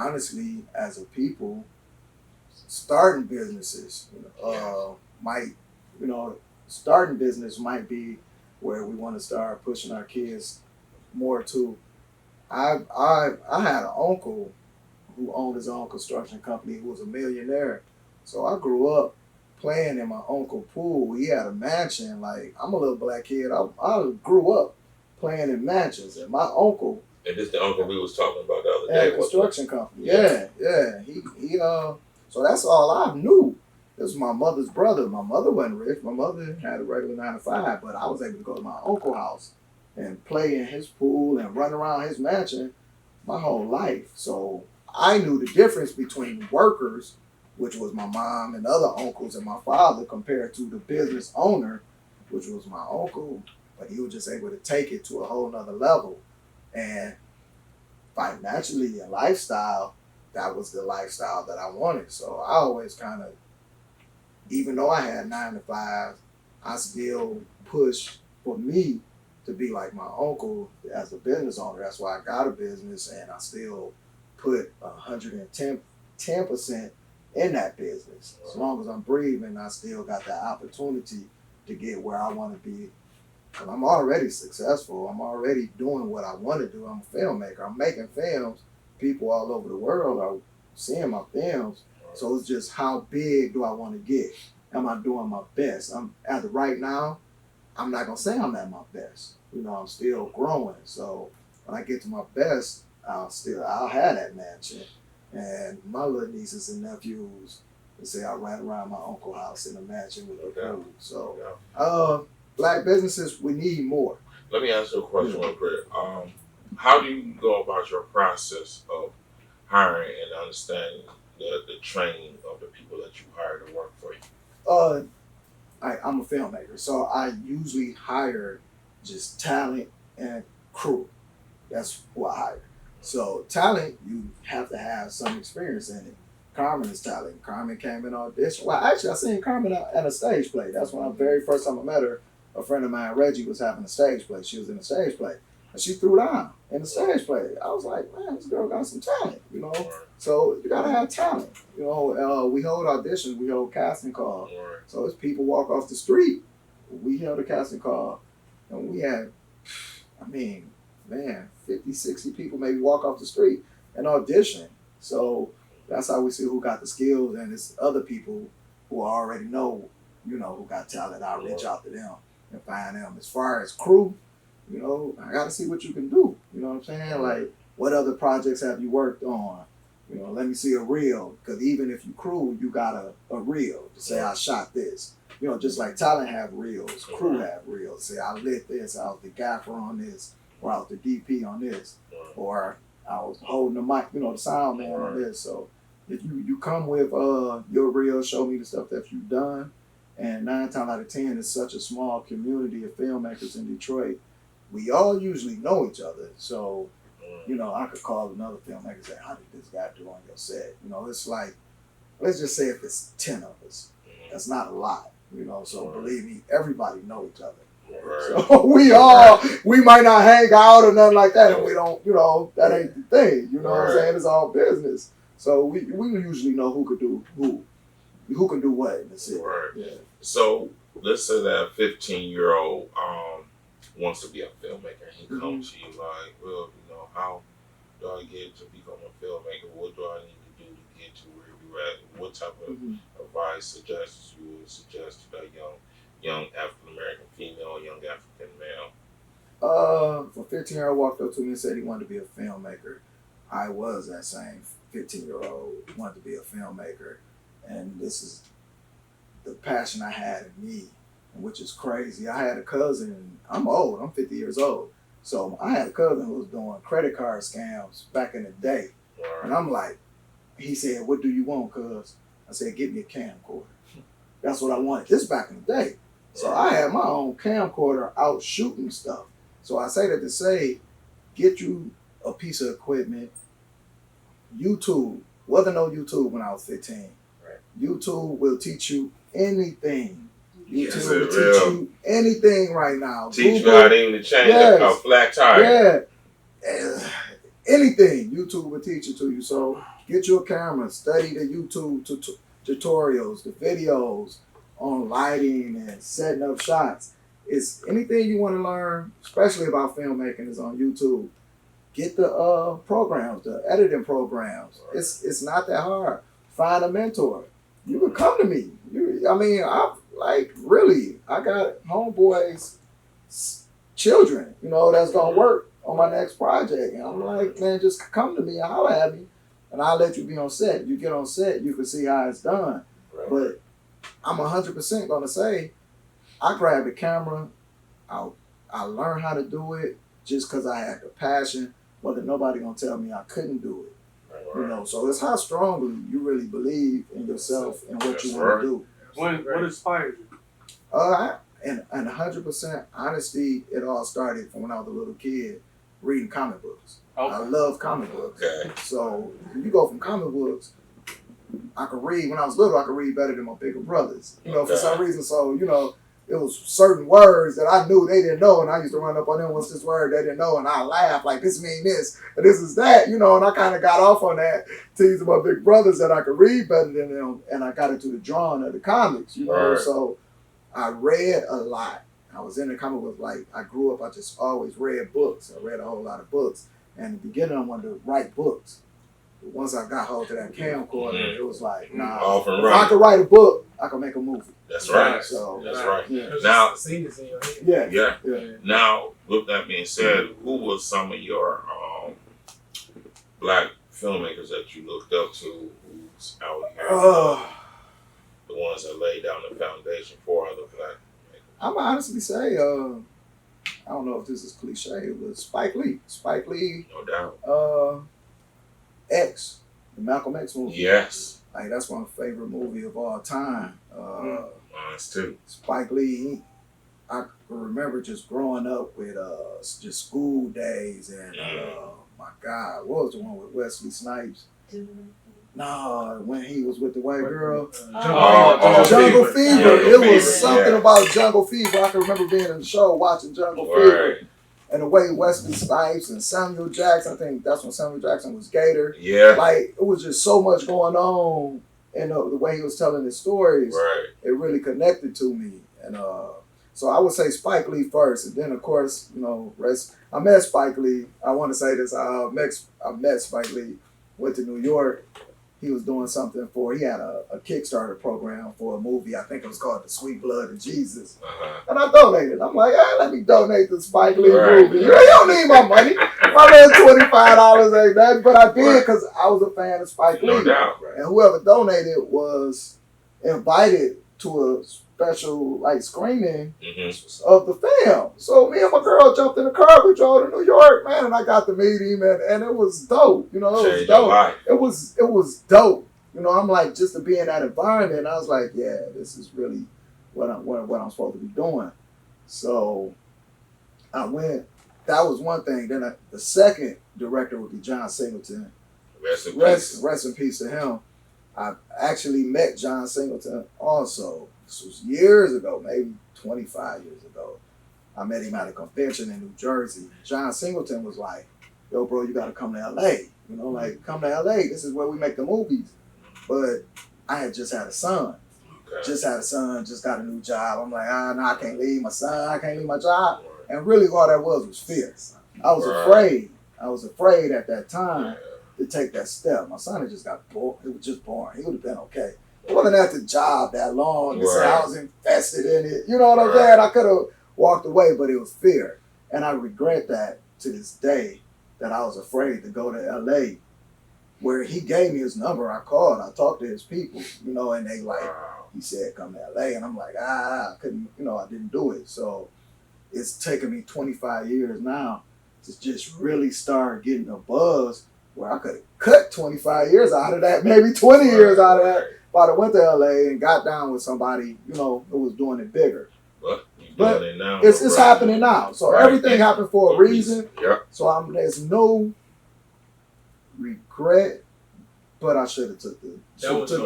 honestly, as a people, starting businesses, might, you know, starting business might be where we want to start pushing our kids more to. I had an uncle who owned his own construction company who was a millionaire. So I grew up playing in my uncle pool. He had a mansion. Like, I'm a little black kid. I grew up playing in mansions. And my uncle And this the uncle we was talking about the other had day. a construction company. Yeah. So that's all I knew. This was my mother's brother. My mother wasn't rich. My mother had a regular 9 to 5, but I was able to go to my uncle's house and play in his pool and run around his mansion my whole life. So I knew the difference between workers, which was my mom and other uncles and my father, compared to the business owner, which was my uncle. But he was just able to take it to a whole nother level. And financially and lifestyle, that was the lifestyle that I wanted. So I always kind of, even though I had 9 to 5, I still pushed for me to be like my uncle as a business owner. That's why I got a business, and I still put 110% in that business. As long as I'm breathing, I still got that opportunity to get where I want to be. And I'm already successful. I'm already doing what I want to do. I'm a filmmaker. I'm making films. People all over the world are seeing my films. So it's just, how big do I want to get? Am I doing my best? I'm at the right now. I'm not gonna say I'm at my best. I'm still growing. So when I get to my best, I'll have that mansion. And my little nieces and nephews, they say I ran around my uncle's house in a mansion with a pool. So black businesses, we need more. Let me ask you a question real quick. How do you go about your process of hiring and understanding the training of the people that you hire to work for you? I'm a filmmaker, so I usually hire just talent and crew. That's who I hire. So talent, you have to have some experience in it. Carmen is talent. Carmen came in audition. Well, actually, I seen Carmen at a stage play. That's when very first time I met her. A friend of mine, Reggie, was having a stage play. She was in a stage play. And she threw down in the stage play. I was like, man, this girl got some talent, So you gotta have talent. We hold auditions, we hold casting calls. So as people walk off the street, we held a casting call. And we had, 50, 60 people maybe walk off the street and audition. So that's how we see who got the skills, and it's other people who already know, who got talent. I'll reach out to them and find them. As far as crew, I got to see what you can do. You know what I'm saying? Like, what other projects have you worked on? Let me see a reel. Because even if you crew, you got a reel to say, I shot this. Just like talent have reels, crew have reels. Say, I lit this, I was the gaffer on this, or I was the DP on this, or I was holding the mic, the sound man on this. So if you come with your reel, show me the stuff that you've done. And 9 times out of 10, it's such a small community of filmmakers in Detroit. We all usually know each other. So, I could call another filmmaker and say, how did this guy do on your set? It's like, let's just say if it's 10 of us, that's not a lot, So believe me, everybody know each other. Right. So we might not hang out or nothing like that, and we don't, that ain't the thing. You know what I'm saying? It's all business. So we usually know who can do what in the city. Right. Yeah. So let's say that 15-year-old wants to be a filmmaker. He comes to you like, well, how do I get to become a filmmaker? What do I need to do to get to where you're at? What type of advice, suggestions you would suggest to that young African American female, young African male? A 15-year-old walked up to me and said he wanted to be a filmmaker. I was that same 15-year-old who wanted to be a filmmaker. And this is the passion I had in me, which is crazy. I had a cousin, I'm old, I'm 50 years old. So I had a cousin who was doing credit card scams back in the day. And I'm like, he said, what do you want, cuz? I said, get me a camcorder. That's what I wanted. This back in the day. So I had my own camcorder out shooting stuff. So I say that to say, get you a piece of equipment. YouTube. Wasn't no YouTube when I was 15. YouTube will teach you anything. YouTube will teach you anything right now. Teach you how to even change a flat tire. Yeah. anything, YouTube will teach it to you. So get you a camera, study the YouTube tutorials, the videos on lighting and setting up shots. It's anything you want to learn, especially about filmmaking, is on YouTube. Get the programs, the editing programs. It's not that hard. Find a mentor. You can come to me. I got homeboys, children, that's gonna work on my next project. And I'm like, man, just come to me and holler at me, and I'll let you be on set. You get on set, you can see how it's done. Right. But I'm 100% gonna say, I grabbed the camera, I learned how to do it just because I had the passion, but nobody gonna tell me I couldn't do it. Right. So it's how strongly you really believe in yourself and what you want to do. What inspired you? And 100% honesty, it all started from when I was a little kid reading comic books. Okay. I love comic books. Okay. So if you go from comic books, I could read, when I was little, I could read better than my bigger brothers. For some reason. So, it was certain words that I knew they didn't know, and I used to run up on them, what's this word they didn't know, and I laugh like this mean this, and this is that, and I kind of got off on that, teasing my big brothers that I could read better than them, and I got into the drawing of the comics, Right. So I read a lot. I was in the comic book, I grew up, I just always read books. I read a whole lot of books, and in the beginning I wanted to write books. But once I got hold to that camcorder, it was like, nah, if I could write a book, I could make a movie. That's right. So that's right. Yeah. Now, yeah. Now, with that being said, who was some of your black filmmakers that you looked up to, who's out here? The ones that laid down the foundation for other black filmmakers. I'm gonna honestly say, I don't know if this is cliche, but Spike Lee. Spike Lee. No doubt. X, the Malcolm X movie. Yes. That's my favorite movie of all time. Mine's too. Spike Lee, I remember just growing up with just School Days and my God, what was the one with Wesley Snipes? No, when he was with the white girl. Jungle Fever. It was something about Jungle Fever. I can remember being in the show watching Jungle Fever. And the way Wesley Snipes and Samuel Jackson, I think that's when Samuel Jackson was Gator. Yeah. It was just so much going on. And the way he was telling his stories, it really connected to me. And so I would say Spike Lee first. And then, of course, I met Spike Lee. I want to say this. I met Spike Lee, went to New York. He was doing something he had a Kickstarter program for a movie. I think it was called The Sweet Blood of Jesus. And I donated. I'm like, let me donate the Spike Lee movie. You don't need my money. My man, $25 ain't nothing. But I did because I was a fan of Spike Lee. No doubt. And whoever donated was invited to a special screening of the film. So me and my girl jumped in the car. We drove to New York, man, and I got to meet him, and it was dope. It was dope. It was dope. I'm like, just to be in that environment, I was like, yeah, this is really what I'm supposed to be doing. So I went. That was one thing. Then the second director would be John Singleton. Rest in peace to him. I actually met John Singleton also. This was years ago, maybe 25 years ago. I met him at a convention in New Jersey. John Singleton was like, yo, bro, you got to come to L.A. Come to L.A. This is where we make the movies. But I had just had a son. Just got a new job. I'm like, no, I can't leave my son. I can't leave my job. And really all that was fear. I was afraid. I was afraid at that time to take that step. My son had just got bored. It was just boring. He would have been okay. It wasn't at the job that long to say I was invested in it. You know what I'm saying? I could have walked away, but it was fear. And I regret that to this day, that I was afraid to go to L.A., where he gave me his number. I called. I talked to his people, and they he said, come to L.A. And I'm like, I couldn't, I didn't do it. So it's taken me 25 years now to just really start getting a buzz where I could have cut 25 years out of that, maybe 20 years out of that. If I went to L.A. and got down with somebody, who was doing it bigger. But it's happening now. So everything happened for a reason. Yep. So there's no regret, but I should have took the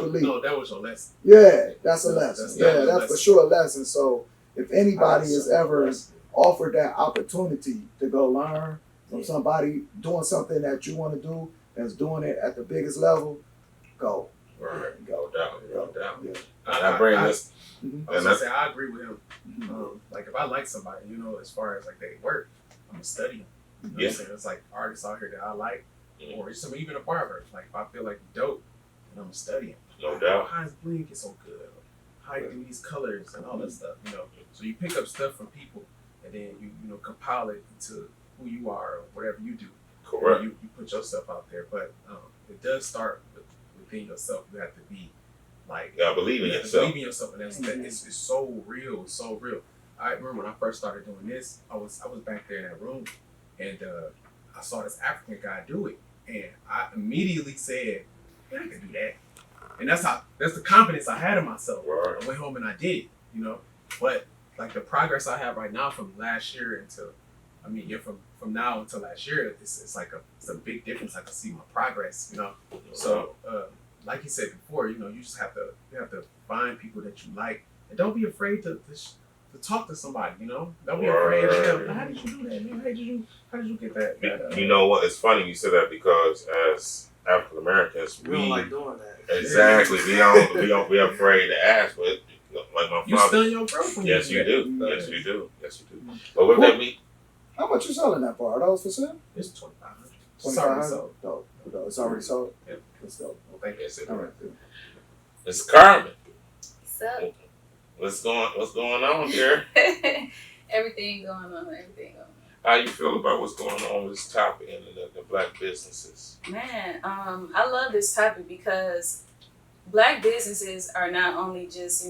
leap. No, that was your lesson. Yeah, that's a lesson. That's for sure a lesson. So if anybody has ever offered that opportunity to go learn, from somebody doing something that you want to do, that's doing it at the biggest level, go. Right. Go. No doubt. Yeah. I bring this. I was gonna say I agree with him. Like if I like somebody, as far as like they work, I'm gonna study them. You know what I'm saying? It's like artists out here that I like, or even a barber. Like if I feel like dope, then I'm gonna study him. No doubt. How his bling get so good? How you do these colors and all that stuff, So you pick up stuff from people, and then you compile it into who you are or whatever you do. Correct. You put yourself out there, but it does start within yourself. You have to be like, you gotta believe in yourself. Believe in yourself, and it's so real. It's so real. I remember when I first started doing this, I was back there in that room, and I saw this African guy do it, and I immediately said, "Yeah, I can do that." And that's the confidence I had in myself. Right. I went home and I did, But like the progress I have right now from last year until, from now until last year, it's a big difference. I can see my progress, So like you said before, you just have to find people that you like, and don't be afraid to talk to somebody, Don't be afraid of them. How did you do that, man? How did you get that? You know what? It's funny you said that because as African Americans, we don't like doing that. Exactly. We we're afraid to ask, but like my you father. stun your growth. Yes, you do. Yes, you do. Yes, you do. But with that mean? How much you selling that for? Are those for sale? It's $2,500. $2,500. Dope. It's already sold. Yeah. It's dope. Well, thank you. All right. It's Carmen. What's up? What's going on here? Everything going on. How you feel about what's going on with this topic and the black businesses? Man, I love this topic because black businesses are not only just,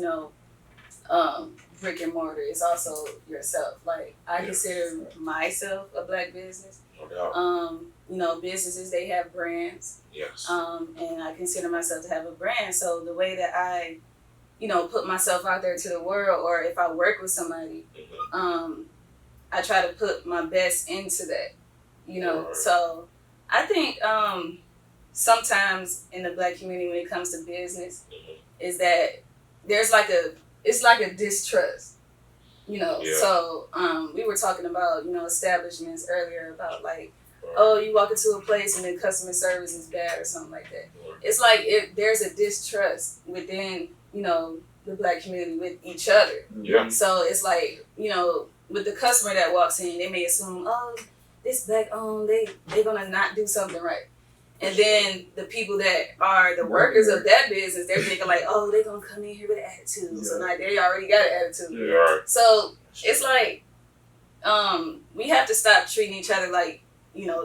brick and mortar. It's also yourself. Like, I consider myself a black business. No doubt. Businesses, they have brands. Yes. And I consider myself to have a brand. So the way that I, put myself out there to the world, or if I work with somebody, I try to put my best into that, Right. So I think sometimes in the black community when it comes to business is that there's it's like a distrust, Yeah. So we were talking about, establishments earlier about like, oh, you walk into a place and the customer service is bad or something like that. Right. It's like there's a distrust within, the black community with each other. Yeah. So it's like, with the customer that walks in, they may assume, oh, this black owned, they're gonna not do something right. And then the people that are the workers of that business, they're thinking like, oh, they're gonna come in here with an attitude. Yeah. So now they already got an attitude. Yeah. So it's like, we have to stop treating each other like,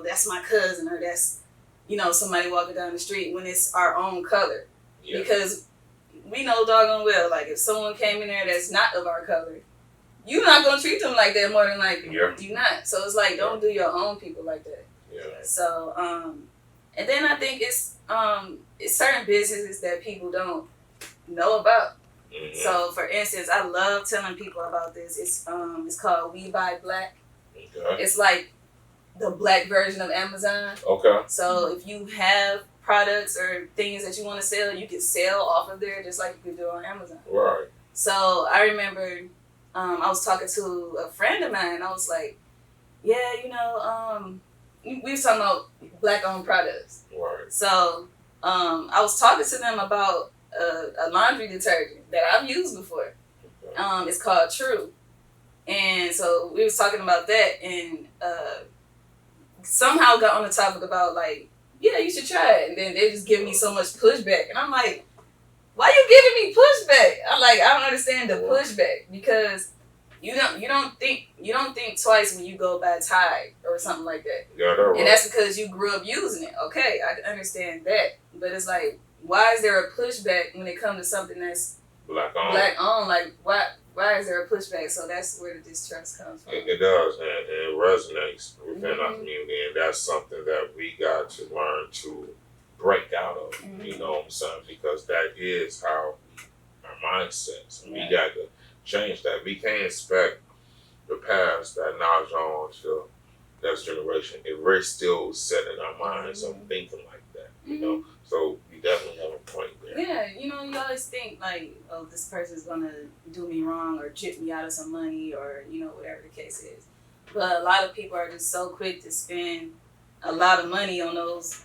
that's my cousin or that's, somebody walking down the street when it's our own color. Yeah. Because we know doggone well, like if someone came in there that's not of our color, you're not gonna treat them like that more than likely. Yeah. You're not. So it's like, don't do your own people like that. Yeah. So, and then I think it's certain businesses that people don't know about. Mm-hmm. So, for instance, I love telling people about this. It's called We Buy Black. Okay. It's like the black version of Amazon. Okay. So if you have products or things that you want to sell, you can sell off of there just like you could do on Amazon. Right. So I remember I was talking to a friend of mine. I was like, yeah, we were talking about black-owned products. Right. So I was talking to them about a laundry detergent that I've used before. Okay. It's called True. And so we was talking about that and somehow got on the topic about like, yeah, you should try it. And then they just give me so much pushback. And I'm like, why you giving me pushback? I'm like, I don't understand the pushback because you don't think twice when you go buy Tide or something like that. Yeah, that's right. And that's because you grew up using it. Okay, I can understand that. But it's like, why is there a pushback when it comes to something that's black owned? Like, why is there a pushback? So that's where the distrust comes from. It does, and it resonates within our community, and that's something that we got to learn to break out of. Mm-hmm. You know what I'm saying? Because that is how our mindsets, and we got to change that. We can't expect the past, that knowledge on to next generation. We're still set in our minds of thinking like that, you know? So you definitely have a point there. Yeah, you always think like, oh, this person's gonna do me wrong or chip me out of some money or, whatever the case is. But a lot of people are just so quick to spend a lot of money on those